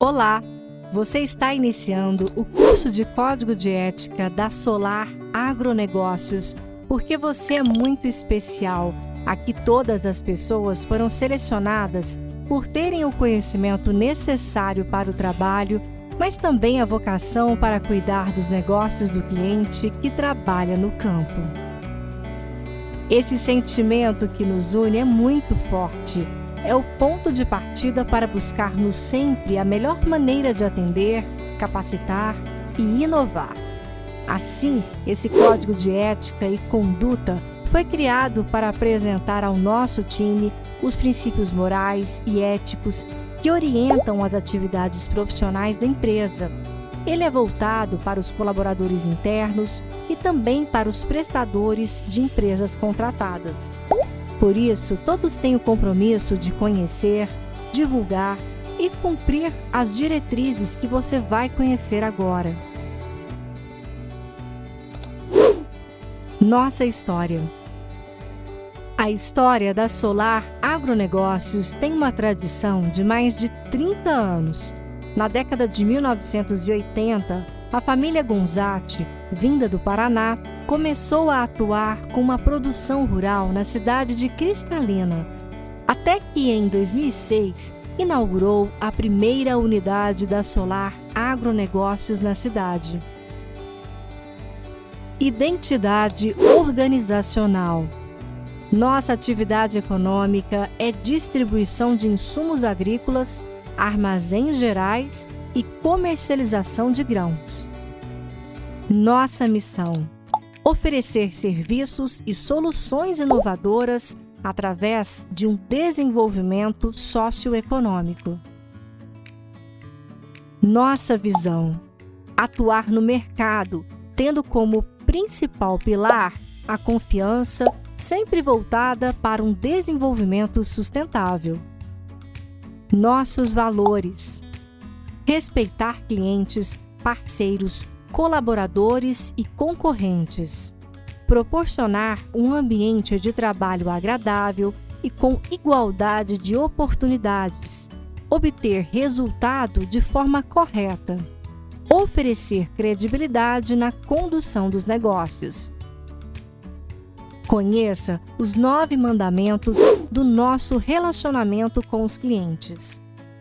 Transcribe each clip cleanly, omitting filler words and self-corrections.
Olá! Você está iniciando o curso de Código de Ética da Solar Agronegócios, porque você é muito especial. Aqui todas as pessoas foram selecionadas por terem o conhecimento necessário para o trabalho, mas também a vocação para cuidar dos negócios do cliente que trabalha no campo. Esse sentimento que nos une é muito forte. É o ponto de partida para buscarmos sempre a melhor maneira de atender, capacitar e inovar. Assim, esse código de ética e conduta foi criado para apresentar ao nosso time os princípios morais e éticos que orientam as atividades profissionais da empresa. Ele é voltado para os colaboradores internos e também para os prestadores de empresas contratadas. Por isso, todos têm o compromisso de conhecer, divulgar e cumprir as diretrizes que você vai conhecer agora. Nossa história. A história da Solar Agronegócios tem uma tradição de mais de 30 anos. Na década de 1980, a família Gonzatti, vinda do Paraná, começou a atuar com uma produção rural na cidade de Cristalina, até que em 2006 inaugurou a primeira unidade da Solar Agronegócios na cidade. Identidade organizacional. Nossa atividade econômica é distribuição de insumos agrícolas, armazéns gerais e comercialização de grãos. Nossa missão: oferecer serviços e soluções inovadoras através de um desenvolvimento socioeconômico. Nossa visão: atuar no mercado, tendo como principal pilar a confiança, sempre voltada para um desenvolvimento sustentável. Nossos valores: respeitar clientes, parceiros, colaboradores e concorrentes. Proporcionar um ambiente de trabalho agradável e com igualdade de oportunidades. Obter resultado de forma correta. Oferecer credibilidade na condução dos negócios. Conheça os 9 mandamentos do nosso relacionamento com os clientes.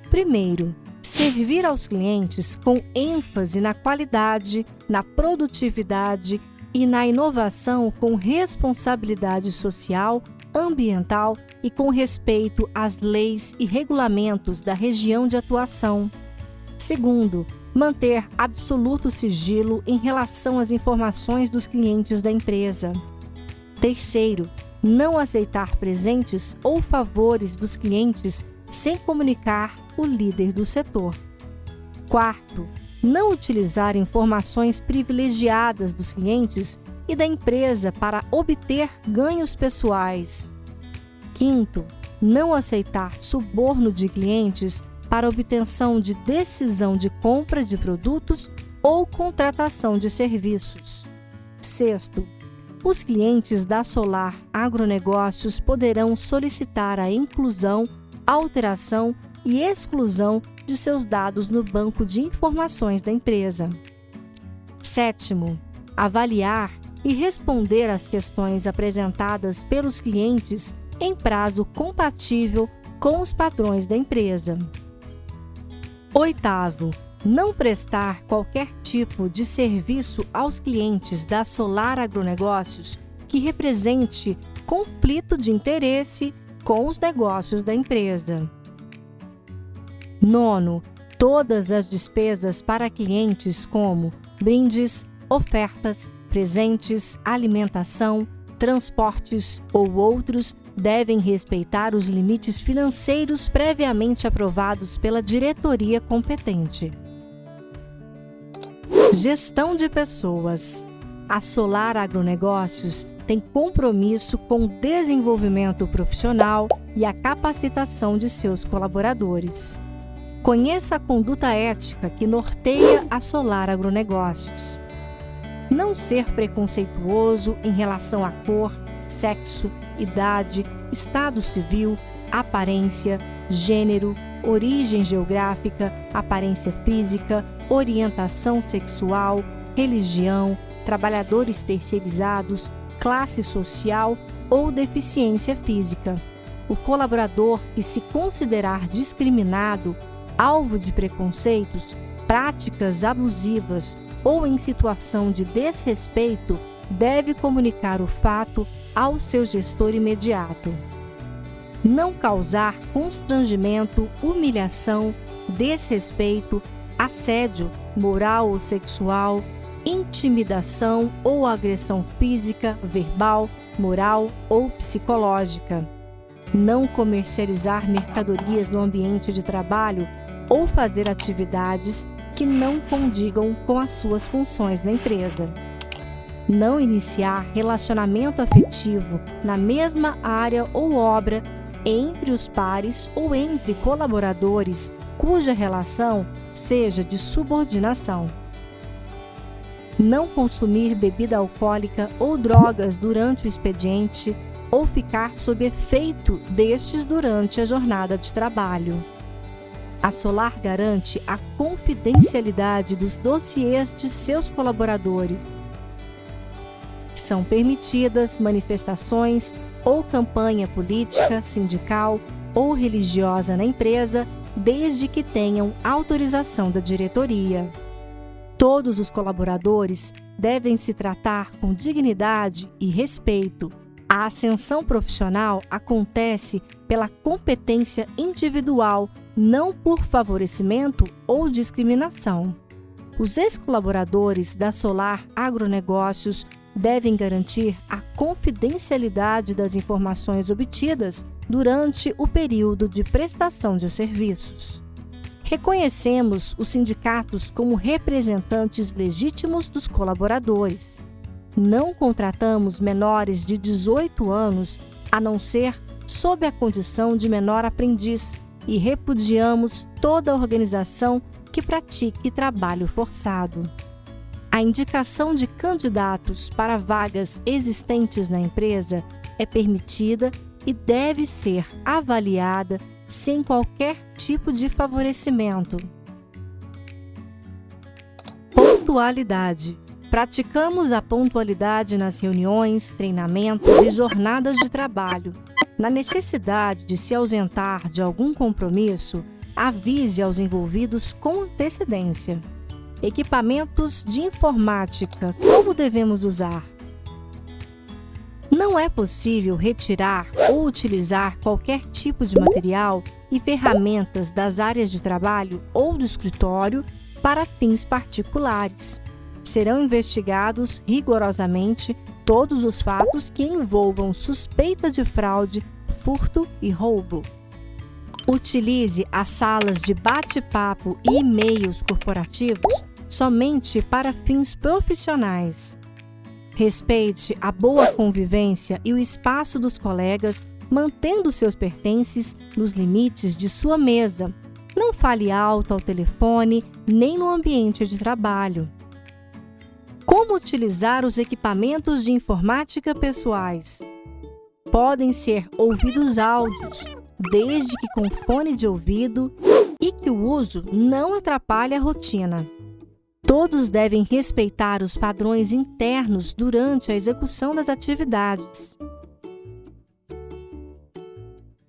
Primeiro, servir aos clientes com ênfase na qualidade, na produtividade e na inovação com responsabilidade social, ambiental e com respeito às leis e regulamentos da região de atuação. Segundo, manter absoluto sigilo em relação às informações dos clientes da empresa. Terceiro, não aceitar presentes ou favores dos clientes sem comunicar o líder do setor. Quarto, não utilizar informações privilegiadas dos clientes e da empresa para obter ganhos pessoais. Quinto, não aceitar suborno de clientes para obtenção de decisão de compra de produtos ou contratação de serviços. Sexto, os clientes da Solar Agronegócios poderão solicitar a inclusão, alteração e exclusão de seus dados no banco de informações da empresa. Sétimo, avaliar e responder às questões apresentadas pelos clientes em prazo compatível com os padrões da empresa. Oitavo, não prestar qualquer tipo de serviço aos clientes da Solar Agronegócios que represente conflito de interesse com os negócios da empresa. Nono, todas as despesas para clientes como brindes, ofertas, presentes, alimentação, transportes ou outros devem respeitar os limites financeiros previamente aprovados pela diretoria competente. Gestão de pessoas. A Solar Agronegócios tem compromisso com o desenvolvimento profissional e a capacitação de seus colaboradores. Conheça a conduta ética que norteia a Solar Agronegócios. Não ser preconceituoso em relação à cor, sexo, idade, estado civil, aparência, gênero, origem geográfica, aparência física, orientação sexual, religião, trabalhadores terceirizados, classe social ou deficiência física. O colaborador que se considerar discriminado, alvo de preconceitos, práticas abusivas ou em situação de desrespeito, deve comunicar o fato ao seu gestor imediato. Não causar constrangimento, humilhação, desrespeito, assédio moral ou sexual, intimidação ou agressão física, verbal, moral ou psicológica. Não comercializar mercadorias no ambiente de trabalho ou fazer atividades que não condigam com as suas funções na empresa. Não iniciar relacionamento afetivo na mesma área ou obra entre os pares ou entre colaboradores cuja relação seja de subordinação. Não consumir bebida alcoólica ou drogas durante o expediente ou ficar sob efeito destes durante a jornada de trabalho. A Solar garante a confidencialidade dos dossiês de seus colaboradores. São permitidas manifestações ou campanha política, sindical ou religiosa na empresa, desde que tenham autorização da diretoria. Todos os colaboradores devem se tratar com dignidade e respeito. A ascensão profissional acontece pela competência individual, não por favorecimento ou discriminação. Os ex-colaboradores da Solar Agronegócios devem garantir a confidencialidade das informações obtidas durante o período de prestação de serviços. Reconhecemos os sindicatos como representantes legítimos dos colaboradores. Não contratamos menores de 18 anos, a não ser sob a condição de menor aprendiz, e repudiamos toda organização que pratique trabalho forçado. A indicação de candidatos para vagas existentes na empresa é permitida e deve ser avaliada sem qualquer tipo de favorecimento. Pontualidade. Praticamos a pontualidade nas reuniões, treinamentos e jornadas de trabalho. Na necessidade de se ausentar de algum compromisso, avise aos envolvidos com antecedência. Equipamentos de informática. Como devemos usar? Não é possível retirar ou utilizar qualquer tipo de material e ferramentas das áreas de trabalho ou do escritório para fins particulares. Serão investigados rigorosamente todos os fatos que envolvam suspeita de fraude, furto e roubo. Utilize as salas de bate-papo e e-mails corporativos somente para fins profissionais. Respeite a boa convivência e o espaço dos colegas, mantendo seus pertences nos limites de sua mesa. Não fale alto ao telefone, nem no ambiente de trabalho. Como utilizar os equipamentos de informática pessoais? Podem ser ouvidos áudios, desde que com fone de ouvido e que o uso não atrapalhe a rotina. Todos devem respeitar os padrões internos durante a execução das atividades.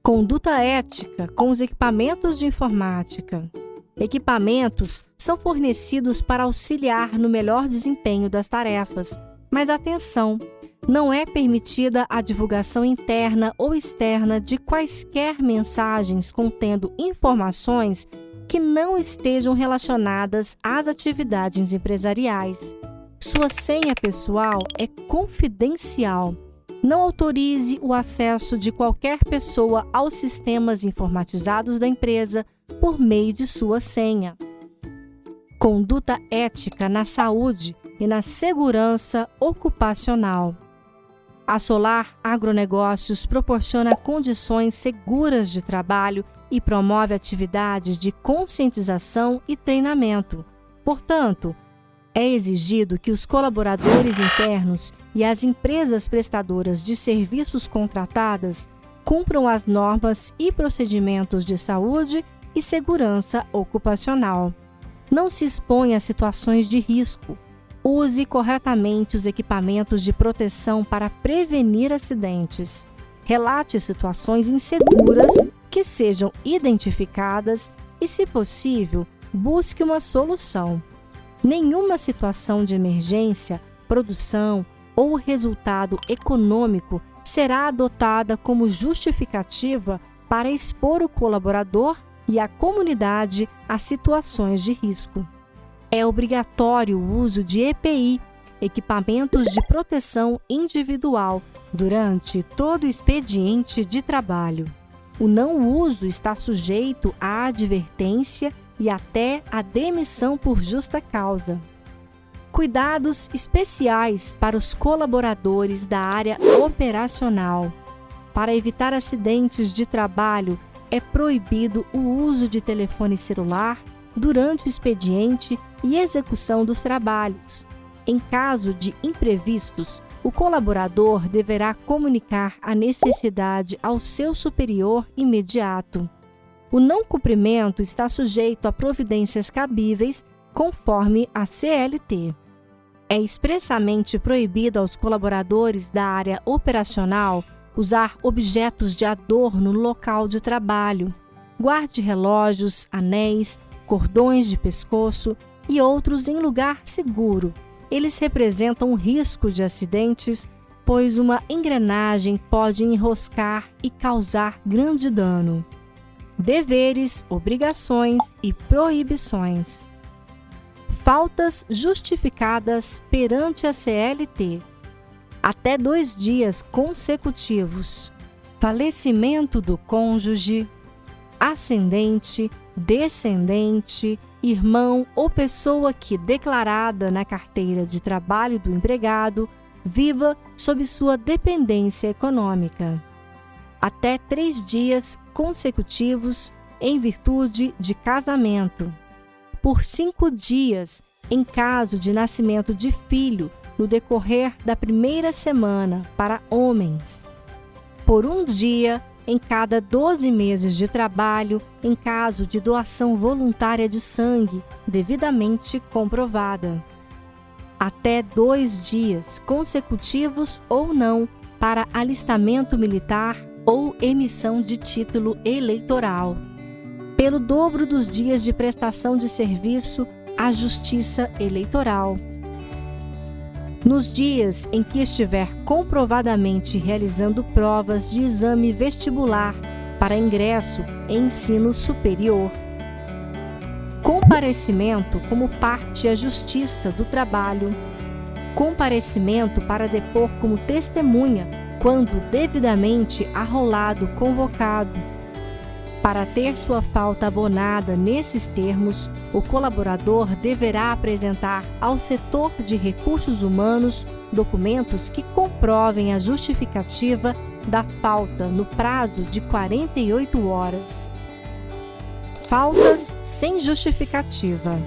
Conduta ética com os equipamentos de informática. Equipamentos são fornecidos para auxiliar no melhor desempenho das tarefas, mas atenção! Não é permitida a divulgação interna ou externa de quaisquer mensagens contendo informações que não estejam relacionadas às atividades empresariais. Sua senha pessoal é confidencial. Não autorize o acesso de qualquer pessoa aos sistemas informatizados da empresa por meio de sua senha. Conduta ética na saúde e na segurança ocupacional. A Solar Agronegócios proporciona condições seguras de trabalho e promove atividades de conscientização e treinamento. Portanto, é exigido que os colaboradores internos e as empresas prestadoras de serviços contratadas cumpram as normas e procedimentos de saúde e segurança ocupacional. Não se exponha a situações de risco. Use corretamente os equipamentos de proteção para prevenir acidentes. Relate situações inseguras que sejam identificadas e, se possível, busque uma solução. Nenhuma situação de emergência, produção ou resultado econômico será adotada como justificativa para expor o colaborador e a comunidade a situações de risco. É obrigatório o uso de EPI, equipamentos de proteção individual, durante todo o expediente de trabalho. O não uso está sujeito à advertência e até à demissão por justa causa. Cuidados especiais para os colaboradores da área operacional. Para evitar acidentes de trabalho, é proibido o uso de telefone celular durante o expediente e execução dos trabalhos. Em caso de imprevistos, o colaborador deverá comunicar a necessidade ao seu superior imediato. O não cumprimento está sujeito a providências cabíveis, conforme a CLT. É expressamente proibido aos colaboradores da área operacional usar objetos de adorno no local de trabalho. Guarde relógios, anéis, cordões de pescoço e outros em lugar seguro. Eles representam um risco de acidentes, pois uma engrenagem pode enroscar e causar grande dano. Deveres, obrigações e proibições. Faltas justificadas perante a CLT. Até 2 dias consecutivos. Falecimento do cônjuge, ascendente, descendente, irmão ou pessoa que, declarada na carteira de trabalho do empregado, viva sob sua dependência econômica. Até 3 dias consecutivos em virtude de casamento. Por 5 dias em caso de nascimento de filho no decorrer da primeira semana para homens. Por 1 dia em cada 12 meses de trabalho em caso de doação voluntária de sangue devidamente comprovada. Até 2 dias consecutivos ou não para alistamento militar ou emissão de título eleitoral. Pelo dobro dos dias de prestação de serviço à Justiça Eleitoral. Nos dias em que estiver comprovadamente realizando provas de exame vestibular para ingresso em ensino superior. Comparecimento como parte à Justiça do Trabalho. Comparecimento para depor como testemunha quando devidamente arrolado convocado. Para ter sua falta abonada nesses termos, o colaborador deverá apresentar ao setor de recursos humanos documentos que comprovem a justificativa da falta no prazo de 48 horas. Faltas sem justificativa.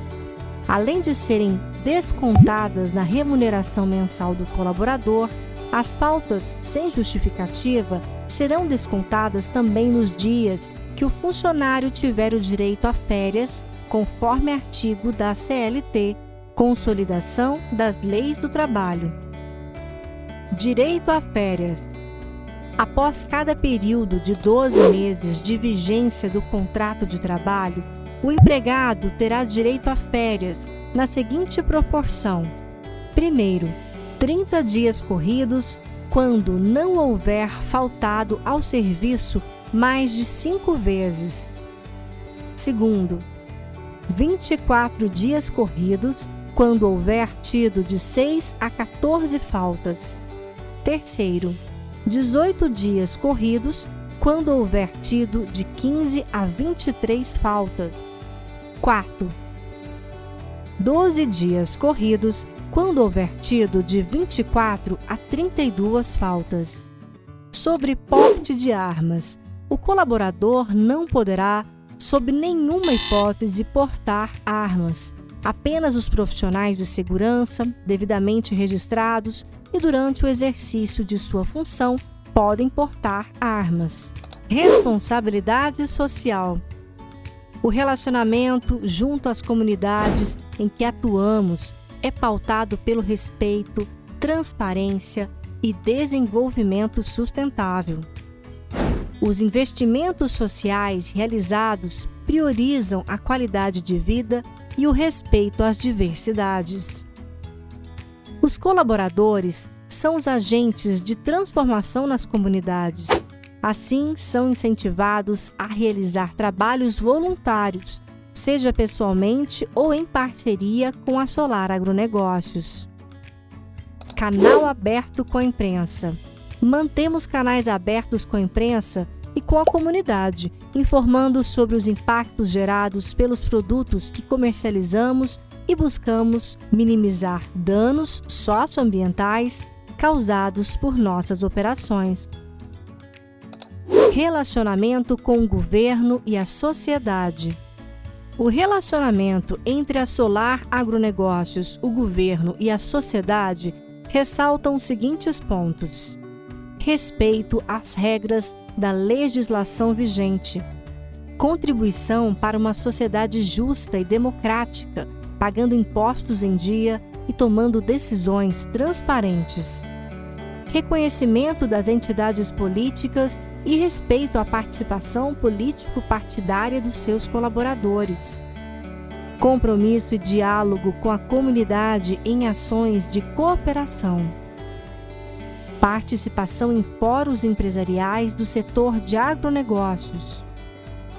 Além de serem descontadas na remuneração mensal do colaborador, as faltas sem justificativa serão descontadas também nos dias que o funcionário tiver o direito a férias, conforme artigo da CLT, Consolidação das Leis do Trabalho. Direito a férias. Após cada período de 12 meses de vigência do contrato de trabalho, o empregado terá direito a férias na seguinte proporção: primeiro, 30 dias corridos, quando não houver faltado ao serviço mais de 5 vezes. Segundo, 24 dias corridos, quando houver tido de 6 a 14 faltas. Terceiro, 18 dias corridos, quando houver tido de 15 a 23 faltas. Quarto, 12 dias corridos, quando houver tido de 24 a 32 faltas. Sobre porte de armas, o colaborador não poderá, sob nenhuma hipótese, portar armas. Apenas os profissionais de segurança, devidamente registrados e durante o exercício de sua função, podem portar armas. Responsabilidade social. O relacionamento junto às comunidades em que atuamos é pautado pelo respeito, transparência e desenvolvimento sustentável. Os investimentos sociais realizados priorizam a qualidade de vida e o respeito às diversidades. Os colaboradores são os agentes de transformação nas comunidades. Assim, são incentivados a realizar trabalhos voluntários, seja pessoalmente ou em parceria com a Solar Agronegócios. Canal aberto com a imprensa. Mantemos canais abertos com a imprensa e com a comunidade, informando sobre os impactos gerados pelos produtos que comercializamos e buscamos minimizar danos socioambientais causados por nossas operações. Relacionamento com o governo e a sociedade. O relacionamento entre a Solar Agronegócios, o governo e a sociedade ressaltam os seguintes pontos: respeito às regras da legislação vigente, contribuição para uma sociedade justa e democrática, pagando impostos em dia e tomando decisões transparentes, reconhecimento das entidades políticas e respeito à participação político-partidária dos seus colaboradores, compromisso e diálogo com a comunidade em ações de cooperação, participação em fóruns empresariais do setor de agronegócios,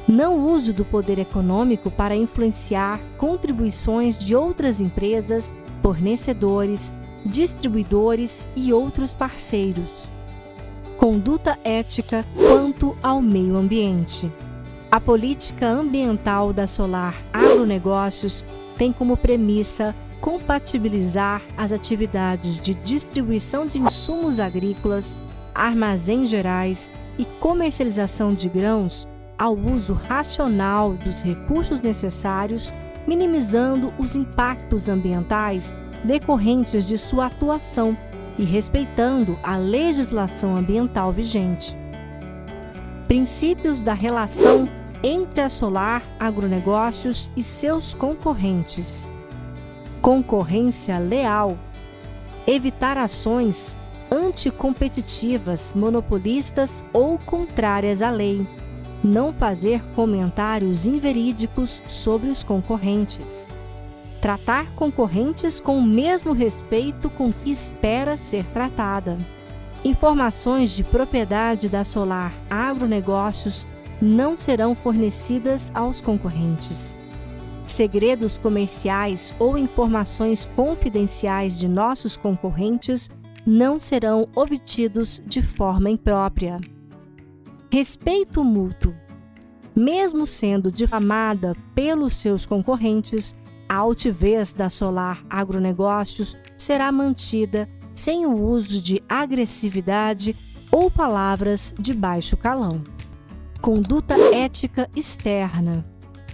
não uso do poder econômico para influenciar contribuições de outras empresas, fornecedores, distribuidores e outros parceiros. Conduta ética quanto ao meio ambiente. A política ambiental da Solar Agronegócios tem como premissa compatibilizar as atividades de distribuição de insumos agrícolas, armazéns gerais e comercialização de grãos ao uso racional dos recursos necessários, minimizando os impactos ambientais decorrentes de sua atuação e respeitando a legislação ambiental vigente. Princípios da relação entre a Solar Agronegócios e seus concorrentes. Concorrência leal. Evitar ações anticompetitivas, monopolistas ou contrárias à lei. Não fazer comentários inverídicos sobre os concorrentes. Tratar concorrentes com o mesmo respeito com que espera ser tratada. Informações de propriedade da Solar Agronegócios não serão fornecidas aos concorrentes. Segredos comerciais ou informações confidenciais de nossos concorrentes não serão obtidos de forma imprópria. Respeito mútuo. Mesmo sendo difamada pelos seus concorrentes, a altivez da Solar Agronegócios será mantida sem o uso de agressividade ou palavras de baixo calão. Conduta ética externa.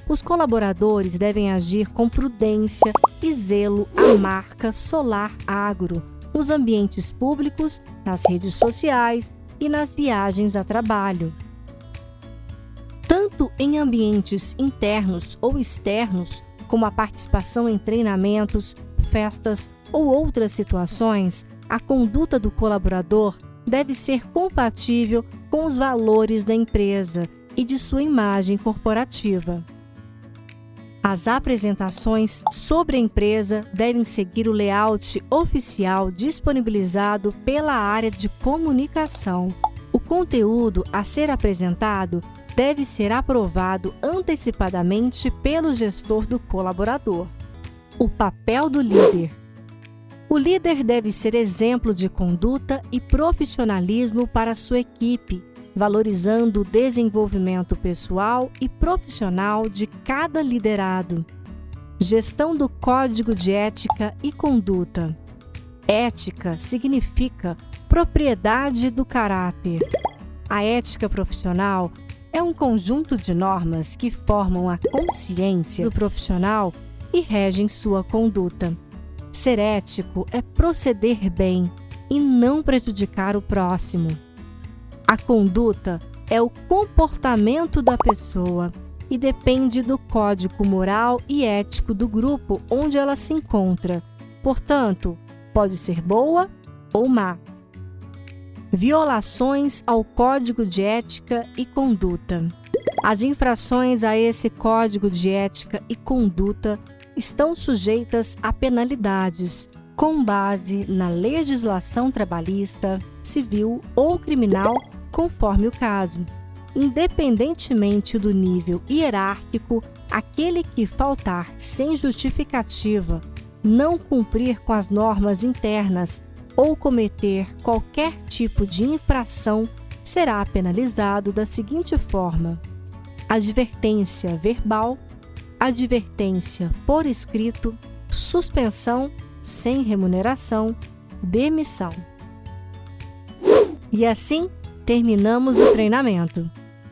Os colaboradores devem agir com prudência e zelo à marca Solar Agro, nos ambientes públicos, nas redes sociais e nas viagens a trabalho. Tanto em ambientes internos ou externos, como a participação em treinamentos, festas ou outras situações, a conduta do colaborador deve ser compatível com os valores da empresa e de sua imagem corporativa. As apresentações sobre a empresa devem seguir o layout oficial disponibilizado pela área de comunicação. O conteúdo a ser apresentado deve ser aprovado antecipadamente pelo gestor do colaborador. O papel do líder. O líder deve ser exemplo de conduta e profissionalismo para sua equipe, valorizando o desenvolvimento pessoal e profissional de cada liderado. Gestão do código de ética e conduta. Ética significa propriedade do caráter. A ética profissional é um conjunto de normas que formam a consciência do profissional e regem sua conduta. Ser ético é proceder bem e não prejudicar o próximo. A conduta é o comportamento da pessoa e depende do código moral e ético do grupo onde ela se encontra. Portanto, pode ser boa ou má. Violações ao Código de Ética e Conduta. As infrações a esse Código de Ética e Conduta estão sujeitas a penalidades, com base na legislação trabalhista, civil ou criminal, conforme o caso. Independentemente do nível hierárquico, aquele que faltar sem justificativa, não cumprir com as normas internas ou cometer qualquer tipo de infração será penalizado da seguinte forma: advertência verbal, advertência por escrito, suspensão sem remuneração, demissão. E assim terminamos o treinamento.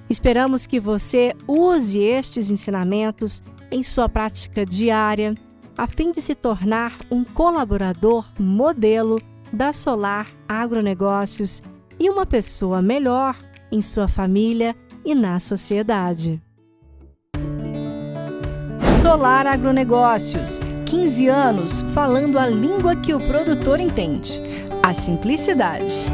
Esperamos que você use estes ensinamentos em sua prática diária, a fim de se tornar um colaborador modelo da Solar Agronegócios e uma pessoa melhor em sua família e na sociedade. Solar Agronegócios, 15 anos falando a língua que o produtor entende, a simplicidade.